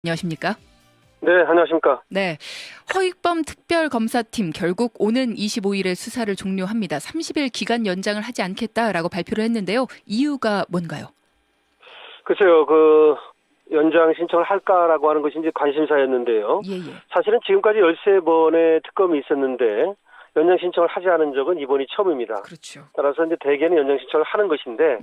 안녕하십니까? 네, 안녕하십니까. 네, 허익범 특별검사팀 결국 오는 25일에 수사를 종료합니다. 30일 기간 연장을 하지 않겠다라고 발표를 했는데요. 이유가 뭔가요? 글쎄요, 연장 신청을 할까라고 하는 것이 이제 관심사였는데요. 예. 사실은 지금까지 13번의 특검이 있었는데 연장 신청을 하지 않은 적은 이번이 처음입니다. 그렇죠. 따라서 이제 대개는 연장 신청을 하는 것인데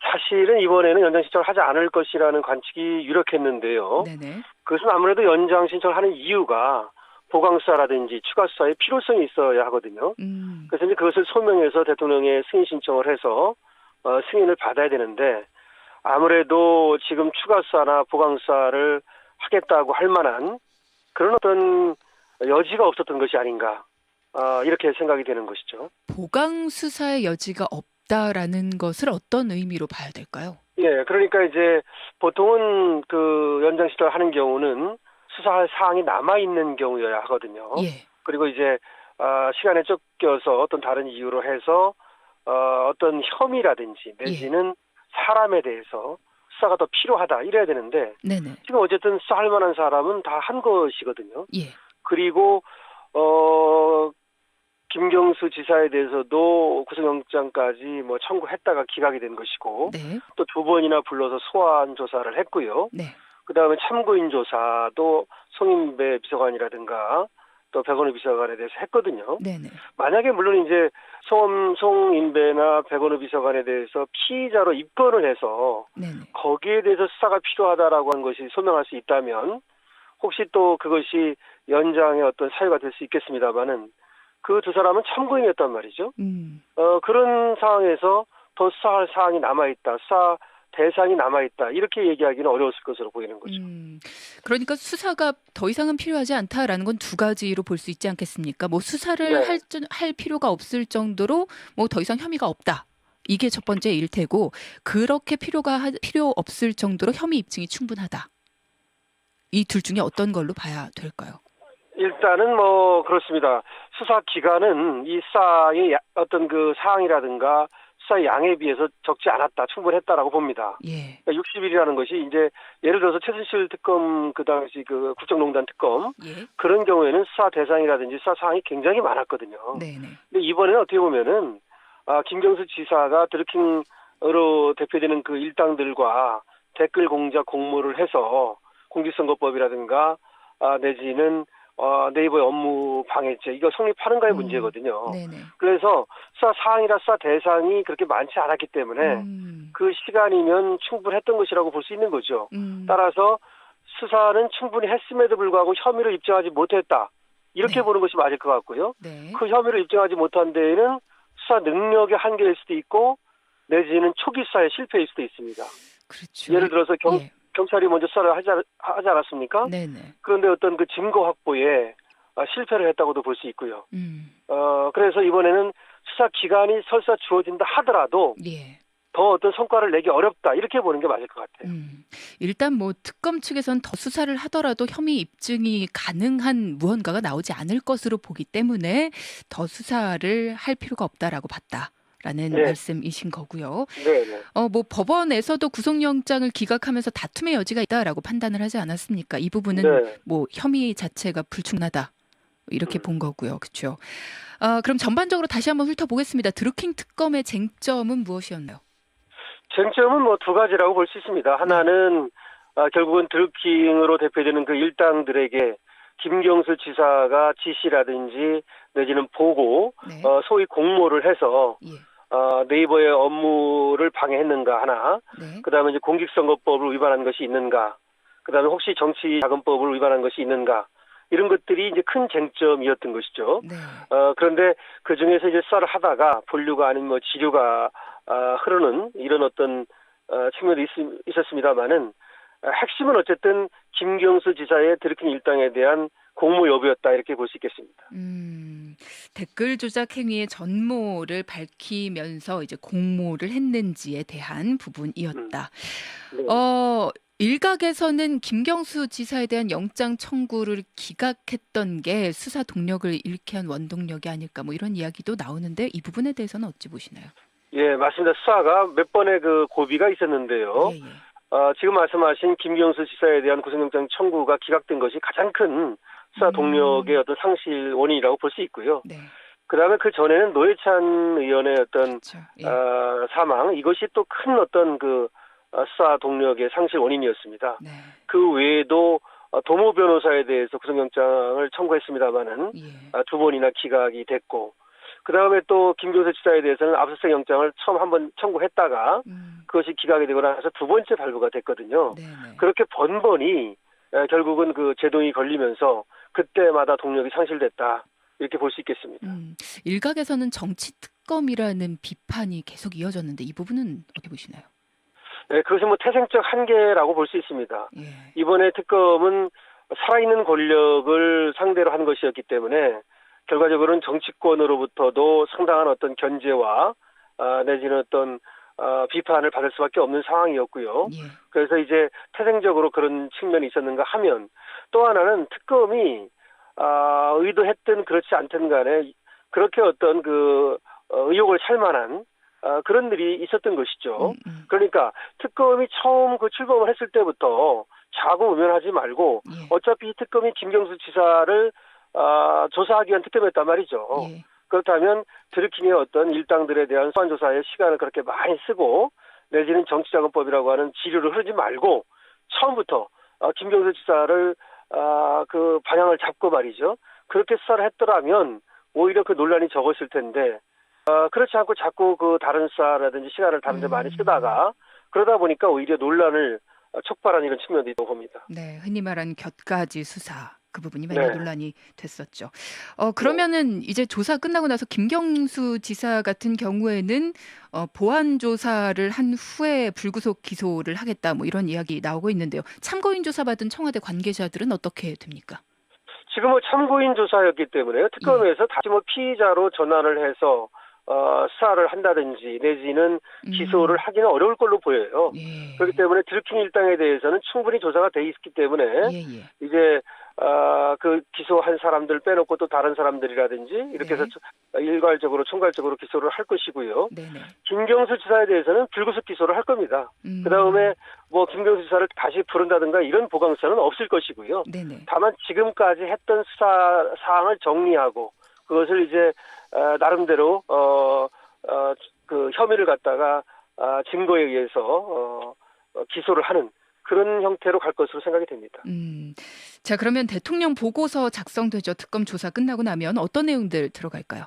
사실은 이번에는 연장 신청을 하지 않을 것이라는 관측이 유력했는데요. 네네. 그것은 아무래도 연장 신청을 하는 이유가 보강수사라든지 추가 수사의 필요성이 있어야 하거든요. 그래서 이제 그것을 소명해서 대통령의 승인 신청을 해서 승인을 받아야 되는데 아무래도 지금 추가 수사나 보강 수사를 하겠다고 할 만한 그런 어떤 여지가 없었던 것이 아닌가 이렇게 생각이 되는 것이죠. 보강 수사의 여지가 없다라는 것을 어떤 의미로 봐야 될까요? 예, 그러니까 이제 보통은 연장 신청을 하는 경우는 수사할 사항이 남아 있는 경우여야 하거든요. 예. 그리고 이제 시간에 쫓겨서 어떤 다른 이유로 해서 어떤 혐의라든지 내지는 사람에 대해서 수사가 더 필요하다 이래야 되는데 네네. 지금 어쨌든 수사할 만한 사람은 다 한 것이거든요. 예. 그리고 김경수 지사에 대해서도 구속영장까지 청구했다가 기각이 된 것이고 네. 또 2번이나 불러서 소환 조사를 했고요. 네. 그다음에 참고인 조사도 송인배 비서관이라든가 또 백원우 비서관에 대해서 했거든요. 네네. 만약에 물론 이제 송인배나 백원우 비서관에 대해서 피의자로 입건을 해서 네네. 거기에 대해서 수사가 필요하다라고 하는 것이 소명할 수 있다면 혹시 또 그것이 연장의 어떤 사유가 될 수 있겠습니다마는 그 두 사람은 참고인이었단 말이죠. 그런 상황에서 더 수사할 사항이 남아있다. 수사 대상이 남아있다. 이렇게 얘기하기는 어려웠을 것으로 보이는 거죠. 그러니까 수사가 더 이상은 필요하지 않다라는 건 두 가지로 볼 수 있지 않겠습니까? 수사를 네. 할 필요가 없을 정도로 더 이상 혐의가 없다. 이게 첫 번째일 테고 그렇게 필요 없을 정도로 혐의 입증이 충분하다. 이 둘 중에 어떤 걸로 봐야 될까요? 일단은 그렇습니다. 수사 기간은 이 수사의 어떤 사항이라든가 수사의 양에 비해서 적지 않았다, 충분했다라고 봅니다. 예. 그러니까 60일이라는 것이 이제 예를 들어서 최순실 특검 그 당시 국정농단 특검 예. 그런 경우에는 수사 대상이라든지 수사 사항이 굉장히 많았거든요. 네네. 근데 이번에는 어떻게 보면은 김경수 지사가 드루킹으로 대표되는 그 일당들과 댓글 공작 공모를 해서 공직선거법이라든가 내지는 네이버의 업무 방해죄 이거 성립하는가의 문제거든요. 네네. 그래서 수사 사항이나 수사 대상이 그렇게 많지 않았기 때문에 그 시간이면 충분했던 것이라고 볼 수 있는 거죠. 따라서 수사는 충분히 했음에도 불구하고 혐의를 입증하지 못했다. 이렇게 네. 보는 것이 맞을 것 같고요. 네. 그 혐의를 입증하지 못한 데에는 수사 능력의 한계일 수도 있고 내지는 초기 수사의 실패일 수도 있습니다. 그렇죠. 예를 들어서 예. 경찰이 먼저 수사를 하지 않았습니까? 네네. 그런데 어떤 그 증거 확보에 실패를 했다고도 볼 수 있고요. 그래서 이번에는 수사 기간이 설사 주어진다 하더라도 예. 더 어떤 성과를 내기 어렵다 이렇게 보는 게 맞을 것 같아요. 일단 특검 측에서는 더 수사를 하더라도 혐의 입증이 가능한 무언가가 나오지 않을 것으로 보기 때문에 더 수사를 할 필요가 없다라고 봤다라는 네. 말씀이신 거고요. 네. 법원에서도 구속영장을 기각하면서 다툼의 여지가 있다라고 판단을 하지 않았습니까? 이 부분은 네. 혐의 자체가 불충분하다 이렇게 본 거고요. 그렇죠. 그럼 전반적으로 다시 한번 훑어보겠습니다. 드루킹 특검의 쟁점은 무엇이었나요? 쟁점은 두 가지라고 볼 수 있습니다. 하나는 결국은 드루킹으로 대표되는 그 일당들에게 김경수 지사가 지시라든지 내지는 보고 네. 소위 공모를 해서 예. 네이버의 업무를 방해했는가 하나, 네. 그다음에 이제 공직선거법을 위반한 것이 있는가, 그다음에 혹시 정치자금법을 위반한 것이 있는가 이런 것들이 이제 큰 쟁점이었던 것이죠. 네. 그런데 그 중에서 이제 수사를 하다가 본류가 아닌 지류가 흐르는 이런 어떤 측면도 있었습니다만은 핵심은 어쨌든 김경수 지사의 드루킹 일당에 대한 공모 여부였다 이렇게 볼 수 있겠습니다. 댓글 조작 행위의 전모를 밝히면서 이제 공모를 했는지에 대한 부분이었다. 네. 일각에서는 김경수 지사에 대한 영장 청구를 기각했던 게 수사 동력을 잃게 한 원동력이 아닐까 이런 이야기도 나오는데 이 부분에 대해서는 어찌 보시나요? 예, 맞습니다. 수사가 몇 번의 고비가 있었는데요. 예. 지금 말씀하신 김경수 지사에 대한 구속영장 청구가 기각된 것이 가장 큰 수사 동력의 어떤 상실 원인이라고 볼 수 있고요. 네. 그다음에 그 전에는 노회찬 의원의 어떤 그렇죠. 예. 사망 이것이 또 큰 어떤 그 수사 동력의 상실 원인이었습니다. 네. 그 외에도 도모 변호사에 대해서 구속영장을 청구했습니다마는 예. 두 번이나 기각이 됐고, 그 다음에 또 김경수 지사에 대해서는 압수수색 영장을 처음 한번 청구했다가 그것이 기각이 되고 나서 두 번째 발부가 됐거든요. 네네. 그렇게 번번이 결국은 그 제동이 걸리면서 그때마다 동력이 상실됐다. 이렇게 볼 수 있겠습니다. 일각에서는 정치 특검이라는 비판이 계속 이어졌는데 이 부분은 어떻게 보시나요? 네, 그것은 뭐 태생적 한계라고 볼 수 있습니다. 예. 이번에 특검은 살아있는 권력을 상대로 한 것이었기 때문에 결과적으로는 정치권으로부터도 상당한 어떤 견제와 내지는 어떤 비판을 받을 수밖에 없는 상황이었고요. 예. 그래서 이제 태생적으로 그런 측면이 있었는가 하면, 또 하나는 특검이 의도했든 그렇지 않든 간에 그렇게 어떤 그 의혹을 살 만한 그런 일이 있었던 것이죠. 그러니까 특검이 처음 그 출범을 했을 때부터 자구우면하지 말고 예. 어차피 이 특검이 김경수 지사를 조사하기 위한 특검이었단 말이죠. 예. 그렇다면 드루킹의 어떤 일당들에 대한 소환 조사에 시간을 그렇게 많이 쓰고 내지는 정치자금법이라고 하는 지류를 흐르지 말고 처음부터 김경수 지사를 그 방향을 잡고 말이죠. 그렇게 수사를 했더라면 오히려 그 논란이 적었을 텐데 그렇지 않고 자꾸 그 다른 수사라든지 시간을 다른 데 많이 쓰다가 그러다 보니까 오히려 논란을 촉발한 이런 측면도 있다고 봅니다. 네, 흔히 말하는 곁가지 수사 그 부분이 많이 네. 논란이 됐었죠. 그러면은 이제 조사 끝나고 나서 김경수 지사 같은 경우에는 보완 조사를 한 후에 불구속 기소를 하겠다 뭐 이런 이야기 나오고 있는데요. 참고인 조사 받은 청와대 관계자들은 어떻게 됩니까? 지금 뭐 참고인 조사였기 때문에 특검에서 다시 뭐 피의자로 전환을 해서 수사를 한다든지 내지는 기소를 하기는 어려울 걸로 보여요. 예. 그렇기 때문에 드루킹 일당에 대해서는 충분히 조사가 돼 있기 때문에 예. 이제 그 기소한 사람들 빼놓고 또 다른 사람들이라든지 이렇게 해서 일괄적으로 총괄적으로 기소를 할 것이고요. 네네. 김경수 지사에 대해서는 불구속 기소를 할 겁니다. 그다음에 뭐 김경수 지사를 다시 부른다든가 이런 보강수사는 없을 것이고요. 네네. 다만 지금까지 했던 수사 사항을 정리하고 그것을 이제 나름대로 그 혐의를 갖다가 증거에 의해서 기소를 하는 그런 형태로 갈 것으로 생각이 됩니다. 자, 그러면 대통령 보고서 작성되죠. 특검 조사 끝나고 나면 어떤 내용들 들어갈까요?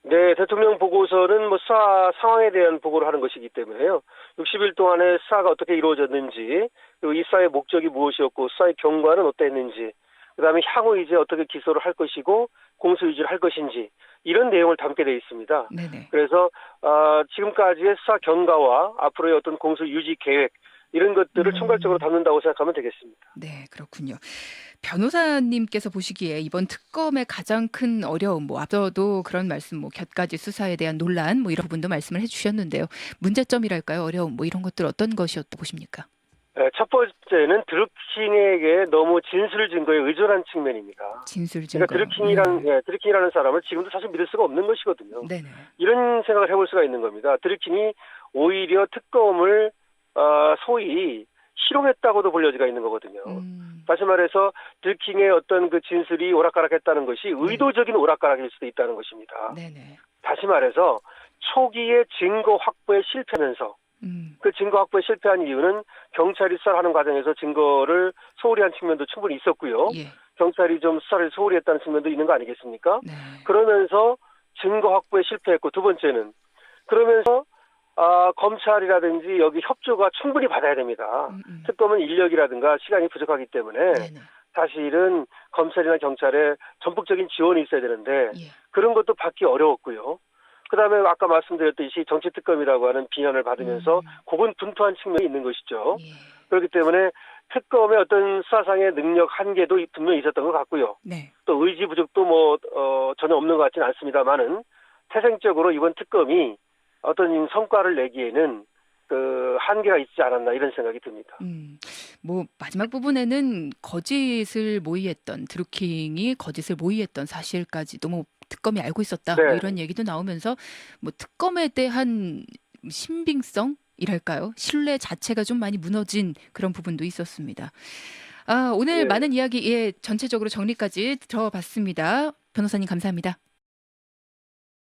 네, 대통령 보고서는 뭐 수사 상황에 대한 보고를 하는 것이기 때문에요. 60일 동안에 수사가 어떻게 이루어졌는지, 그리고 이 수사의 목적이 무엇이었고 수사의 경과는 어땠는지, 그다음에 향후 이제 어떻게 기소를 할 것이고 공소 유지를 할 것인지 이런 내용을 담게 돼 있습니다. 네네. 그래서 지금까지의 수사 경과와 앞으로의 어떤 공소 유지 계획 이런 것들을 총괄적으로 담는다고 생각하면 되겠습니다. 네, 그렇군요. 변호사님께서 보시기에 이번 특검의 가장 큰 어려움, 뭐 앞서도 그런 말씀, 뭐 곁가지 수사에 대한 논란, 뭐 이런 부분도 말씀을 해주셨는데요. 문제점이랄까요, 어려움, 뭐 이런 것들 어떤 것이었다고 보십니까? 네, 첫 번째는 드루킹에게 너무 진술 증거에 의존한 측면입니다. 진술 증거. 그러니까 드루킹이라는 사람을 지금도 사실 믿을 수가 없는 것이거든요. 네네. 이런 생각을 해볼 수가 있는 겁니다. 드루킹이 오히려 특검을 소위 실용했다고도 볼 여지가 있는 거거든요. 다시 말해서 드루킹의 어떤 그 진술이 오락가락했다는 것이 의도적인 오락가락일 수도 있다는 것입니다. 네네. 다시 말해서 초기에 증거 확보에 실패하면서 그 증거 확보에 실패한 이유는 경찰이 수사를 하는 과정에서 증거를 소홀히 한 측면도 충분히 있었고요. 예. 경찰이 좀 수사를 소홀히 했다는 측면도 있는 거 아니겠습니까? 네. 그러면서 증거 확보에 실패했고 두 번째는 그러면서 검찰이라든지 여기 협조가 충분히 받아야 됩니다. 특검은 인력이라든가 시간이 부족하기 때문에 네네. 사실은 검찰이나 경찰에 전폭적인 지원이 있어야 되는데 예. 그런 것도 받기 어려웠고요. 그다음에 아까 말씀드렸듯이 정치특검이라고 하는 비난을 받으면서 고군분투한 측면이 있는 것이죠. 예. 그렇기 때문에 특검의 어떤 수사상의 능력 한계도 분명히 있었던 것 같고요. 네. 또 의지 부족도 뭐 전혀 없는 것 같지는 않습니다만은 태생적으로 이번 특검이 어떤 성과를 내기에는 그 한계가 있지 않았나 이런 생각이 듭니다. 뭐 마지막 부분에는 거짓을 모의했던 드루킹이 거짓을 모의했던 사실까지도 뭐 특검이 알고 있었다. 네. 뭐 이런 얘기도 나오면서 뭐 특검에 대한 신빙성 이랄까요? 신뢰 자체가 좀 많이 무너진 그런 부분도 있었습니다. 오늘 예. 많은 이야기 전체적으로 정리까지 들어봤습니다. 변호사님 감사합니다.